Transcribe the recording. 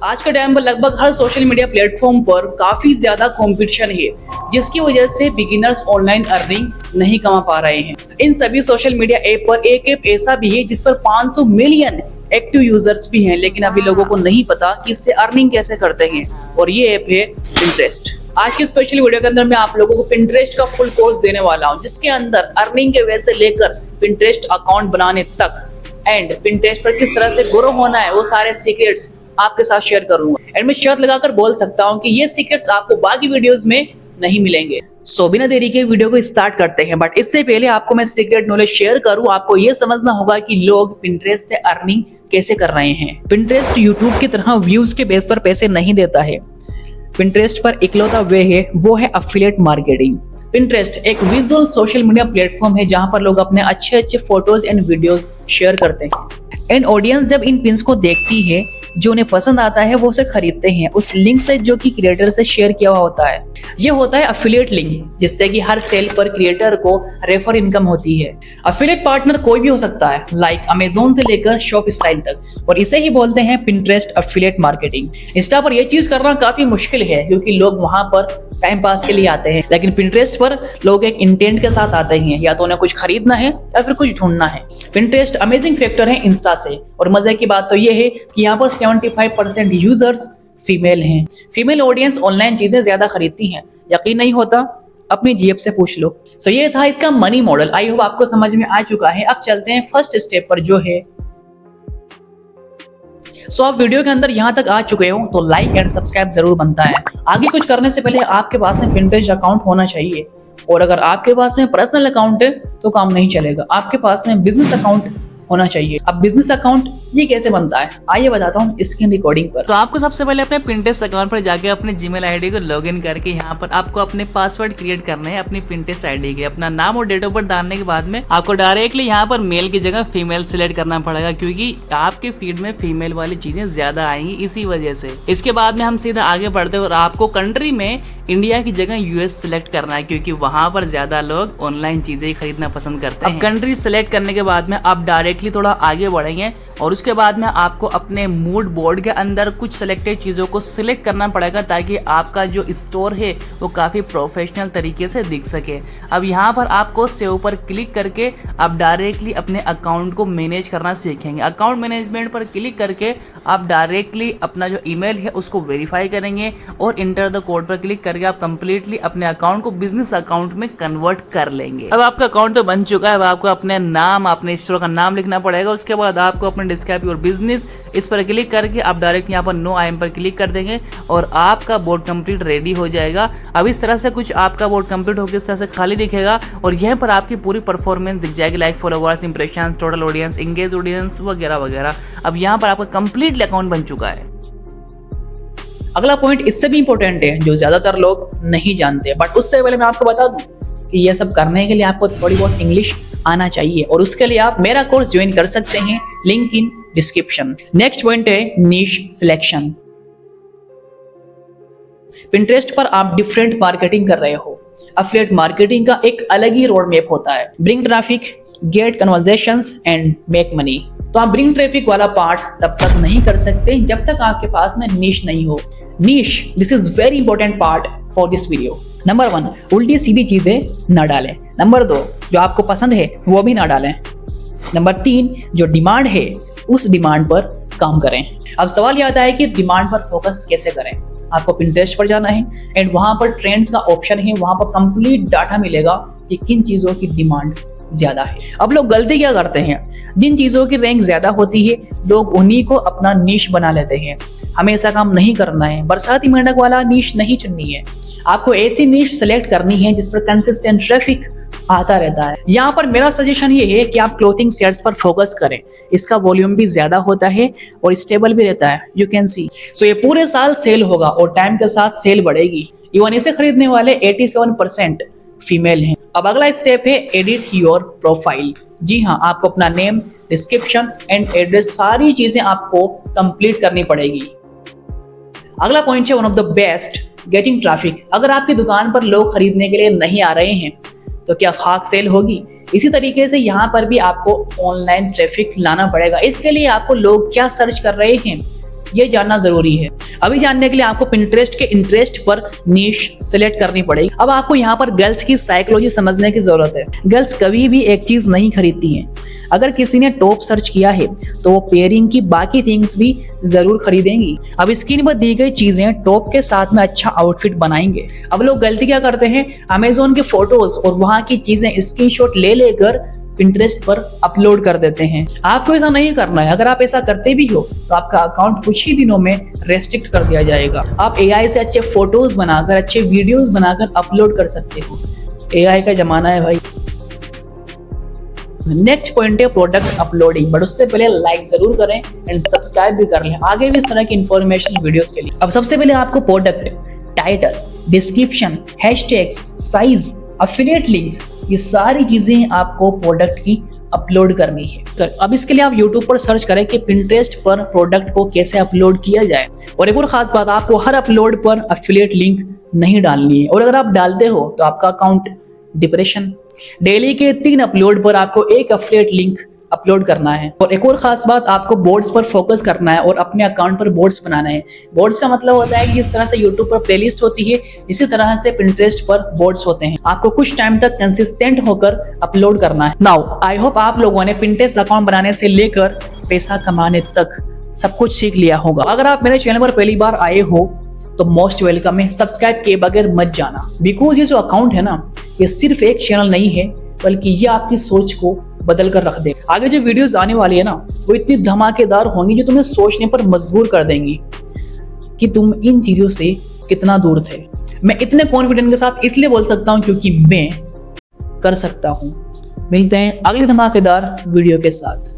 आज के टाइम पर लगभग हर सोशल मीडिया प्लेटफॉर्म पर काफी ज्यादा कंपटीशन है, जिसकी वजह से बिगिनर्स ऑनलाइन अर्निंग नहीं कमा पा रहे हैं। इन सभी सोशल मीडिया ऐप पर एक ऐप ऐसा भी है जिस पर 500 मिलियन एक्टिव यूजर्स भी हैं, लेकिन अभी लोगों को नहीं पता कि इससे अर्निंग कैसे करते हैं, और ये ऐप है पिंटरेस्ट। आज की स्पेशल वीडियो के अंदर मैं आप लोगों को पिंटरेस्ट का फुल कोर्स देने वाला हूं, जिसके अंदर अर्निंग के वे से लेकर पिंटरेस्ट अकाउंट बनाने तक एंड पिंटरेस्ट पर किस तरह से ग्रो होना है, वो सारे सीक्रेट्स आपके साथ शेयर करूंगा। एंड मैं शर्त लगाकर बोल सकता हूं कि ये सीक्रेट्स आपको बाकी वीडियोस में नहीं मिलेंगे। सो बिना देरी के वीडियो को स्टार्ट करते हैं। बट इससे पहले आपको मैं सीक्रेट नॉलेज शेयर करूं, आपको ये समझना होगा कि लोग पिंटरेस्ट से अर्निंग कैसे कर रहे हैं। पिंटरेस्ट यूट्यूब की तरह व्यूज के बेस पर पैसे नहीं देता है। पिंटरेस्ट पर इकलौता वे है वो है एफिलिएट मार्केटिंग। पिंटरेस्ट एक विजुअल सोशल मीडिया प्लेटफॉर्म है जहां पर लोग अपने अच्छे फोटोज एंड वीडियोस शेयर करते हैं। एंड ऑडियंस जब इन पिन्स को देखती है, जो उन्हें पसंद आता है वो उसे खरीदते हैं उस लिंक से जो कि क्रिएटर से शेयर किया हुआ होता है। ये होता है एफिलिएट लिंक, जिससे कि हर सेल पर क्रिएटर को रेफर इनकम होती है। एफिलिएट पार्टनर कोई भी हो सकता है, लाइक अमेजोन से लेकर शॉप स्टाइल तक, और इसे ही बोलते हैं पिंटरेस्ट एफिलिएट मार्केटिंग। इंस्टा पर यह चीज करना काफी मुश्किल है क्योंकि लोग वहां पर टाइम पास के लिए आते हैं, लेकिन पिंटरेस्ट पर लोग एक इंटेंट के साथ आते हैं, या तो उन्हें कुछ खरीदना है या फिर कुछ ढूंढना है। पिंटरेस्ट अमेजिंग फैक्टर है इंस्टा से, और मजे की बात तो यह है कि यहाँ पर 75% यूजर्स फीमेल हैं। फीमेल ऑडियंस ऑनलाइन चीजें ज्यादा खरीदती हैं। यकीन नहीं होता? अपनी जेब से पूछ लो। सो ये था इसका मनी मॉडल। आई होप आपको समझ में आ चुका है। अब चलते हैं फर्स्ट स्टेप पर, जो है आप वीडियो के अंदर यहाँ तक आ चुके हो तो लाइक एंड सब्सक्राइब जरूर बनता है। आगे कुछ करने से पहले आपके पास में पिंटरेस्ट अकाउंट होना चाहिए, और अगर आपके पास में पर्सनल अकाउंट है तो काम नहीं चलेगा, आपके पास में बिजनेस अकाउंट होना चाहिए। अब बिजनेस अकाउंट ये कैसे बनता है, आइए बताता हूँ स्क्रीन रिकॉर्डिंग पर। तो आपको सबसे पहले अपने पिंटरेस्ट अकाउंट पर जाके अपने जीमेल आईडी को लॉगिन करके यहाँ पर आपको अपने पासवर्ड क्रिएट करने हैं अपनी पिंटरेस्ट आईडी के। अपना नाम और डेट ऑफ बर्थ डालने के बाद में आपको डायरेक्टली यहाँ पर मेल की जगह फीमेल सिलेक्ट करना पड़ेगा, क्योंकि आपके फीड में फीमेल वाली चीजें ज्यादा आएंगी इसी वजह से। इसके बाद में हम सीधा आगे बढ़ते हैं और आपको कंट्री में इंडिया की जगह यूएस सिलेक्ट करना है, क्योंकि वहां पर ज्यादा लोग ऑनलाइन चीजें खरीदना पसंद करते हैं। अब कंट्री सिलेक्ट करने के बाद में आप डायरेक्टली थोड़ा आगे बढ़ेंगे और उसके बाद में आपको अपने मूड बोर्ड के अंदर कुछ सिलेक्टेड चीज़ों को सिलेक्ट करना पड़ेगा, ताकि आपका जो स्टोर है वो काफ़ी प्रोफेशनल तरीके से दिख सके। अब यहाँ पर आपको सेव पर क्लिक करके आप डायरेक्टली अपने अकाउंट को मैनेज करना सीखेंगे। अकाउंट मैनेजमेंट पर क्लिक करके आप डायरेक्टली अपना जो ईमेल है उसको वेरीफाई करेंगे और इंटर द कोड पर क्लिक करके आप कंप्लीटली अपने अकाउंट को बिजनेस अकाउंट में कन्वर्ट कर लेंगे। अब आपका अकाउंट तो बन चुका है। अब आपको अपने नाम, अपने स्टोर का नाम लिखना पड़ेगा। उसके बाद आपको अपने डिस्क्राइब योर बिजनेस इस पर क्लिक करके आप डायरेक्ट यहाँ पर नो आई एम पर क्लिक कर देंगे और आपका बोर्ड कंप्लीट रेडी हो जाएगा। अब इस तरह से कुछ आपका बोर्ड कंप्लीट होकर इस तरह से खाली दिखेगा और यहाँ पर आपकी पूरी परफॉर्मेंस दिख जाएगी, like followers, impression, total audience, engage audience वगैरह वगैरह। अब यहाँ पर आपका कंप्लीटली अकाउंट बन चुका है। अगला पॉइंट इससे भी इंपॉर्टेंट है, जो ज्यादातर लोग नहीं जानते, बट उससे पहले मैं आपको बता दूं कि यह सब करने के लिए आपको थोड़ी बहुत इंग्लिश आना चाहिए, और उसके लिए आप मेरा कोर्स ज्वाइन कर सकते हैं, link in description. Next point है नीश सिलेक्शन। पिंटरेस्ट पर आप डिफरेंट मार्केटिंग कर रहे हो। एफिलिएट मार्केटिंग का एक अलग ही रोड मैप होता है। Bring traffic, get conversations and make money. तो आप ब्रिंग ट्रैफिक वाला पार्ट तब तक नहीं कर सकते जब तक आपके पास में नीश नहीं हो। Niche, this is very important part for this video. Number 1, उल्टी सीधी चीजें न डालें। नंबर 2, जो आपको पसंद है वो भी ना डालें। नंबर 3, जो डिमांड है उस डिमांड पर काम करें। अब सवाल ये आता है कि डिमांड पर फोकस कैसे करें। आपको पिंटरेस्ट पर जाना है एंड वहां पर ट्रेंड्स का ऑप्शन है, वहां पर कंप्लीट डाटा मिलेगा कि किन चीजों की डिमांड ज्यादा है। अब लोग गलती क्या करते हैं, जिन चीजों की रैंक ज्यादा होती है लोग उन्हीं को अपना नीश बना लेते हैं। हमें ऐसा काम नहीं करना है। बरसाती मेंढक वाला नीश नहीं चुननी है। आपको ऐसी नीश सेलेक्ट करनी है जिस पर कंसिस्टेंट ट्रैफिक आता रहता है। यहाँ पर मेरा सजेशन ये है कि आप क्लोथिंग शेयर्स पर फोकस करें। इसका वॉल्यूम भी ज्यादा होता है और स्टेबल भी रहता है, यू कैन सी। सो ये पूरे साल सेल होगा और टाइम के साथ सेल बढ़ेगी। इवन इसे खरीदने वाले 87% फीमेल हैं। अब अगला स्टेप है एडिट योर प्रोफाइल। जी हाँ, आपको अपना नेम, डिस्क्रिप्शन एंड एड्रेस सारी चीजें आपको कंप्लीट करनी पड़ेगी। अगला पॉइंट है one of the best, getting traffic. अगर आपकी दुकान पर लोग खरीदने के लिए नहीं आ रहे हैं तो क्या खाक सेल होगी? इसी तरीके से यहाँ पर भी आपको ऑनलाइन ट्रैफिक लाना पड़ेगा। इसके लिए आपको लोग क्या सर्च कर रहे हैं, ये जानना जरूरी है। अभी जानने के लिए आपको पिंटरेस्ट के इंटरेस्ट पर नीश सिलेक्ट करनी पड़ेगी। अब आपको यहाँ पर गर्ल्स की साइकोलॉजी समझने की जरूरत है। गर्ल्स कभी भी एक चीज नहीं खरीदती हैं। अगर किसी ने टॉप सर्च किया है तो वो पेयरिंग की बाकी थिंग्स भी जरूर खरीदेंगी। अब स्क्रीन पर दी गई चीजें टॉप के साथ में अच्छा आउटफिट बनाएंगे। अब लोग गलती क्या करते हैं, अमेजोन के फोटोज और वहां की चीजें स्क्रीनशॉट ले लेकर पिंटरेस्ट पर अपलोड कर देते हैं। आपको ऐसा नहीं करना है। अगर आप ऐसा करते भी हो तो आपका अकाउंट कुछ ही दिनों में रेस्ट्रिक्ट कर दिया जाएगा। आप एआई से अच्छे फोटोज बनाकर, अच्छे वीडियोस बनाकर अपलोड कर सकते हो। एआई का जमाना है भाई। नेक्स्ट पॉइंट है प्रोडक्ट अपलोडिंग, बट उससे पहले लाइक जरूर करें एंड सब्सक्राइब भी कर लें आगे भी इस तरह की इंफॉर्मेशनल वीडियोस के लिए। अब सबसे पहले आपको product title, description, hashtags, size, affiliate link, ये सारी चीजें आपको प्रोडक्ट की अपलोड करनी है। अब इसके लिए आप YouTube पर सर्च करें कि पिंटरेस्ट पर प्रोडक्ट को कैसे अपलोड किया जाए। और एक और खास बात, आपको हर अपलोड पर एफिलिएट लिंक नहीं डालनी है, और अगर आप डालते हो तो आपका अकाउंट डिप्रेशन। डेली के 3 अपलोड पर आपको एक एफिलिएट लिंक अपलोड करना है। और एक और खास बात, आपको बोर्ड्स पर फोकस करना है और अपने अकाउंट पर बोर्ड्स बनाना है। बोर्ड्स का मतलब होता है कि जिस तरह से YouTube पर प्लेलिस्ट होती है, इसी तरह से पिंटरेस्ट पर बोर्ड्स होते हैं। आपको कुछ टाइम तक कंसिस्टेंट होकर अपलोड करना है। नाउ आई होप आप लोगों ने पिंटरेस्ट अकाउंट बनाने से लेकर पैसा कमाने तक सब कुछ सीख लिया होगा। अगर आप मेरे चैनल पर पहली बार आए हो तो मोस्ट वेलकम है। सब्सक्राइब किए बगैर मत जाना, बिकॉज ये जो अकाउंट है ना, ये सिर्फ एक चैनल नहीं है, बल्कि ये आपकी सोच को बदल कर रख दे। आगे जो वीडियोस आने वाली है ना, वो इतनी धमाकेदार होंगी जो तुम्हें सोचने पर मजबूर कर देंगी कि तुम इन चीजों से कितना दूर थे। मैं इतने कॉन्फिडेंट के साथ इसलिए बोल सकता हूँ क्योंकि मैं कर सकता हूँ। मिलते हैं अगली धमाकेदार वीडियो के साथ।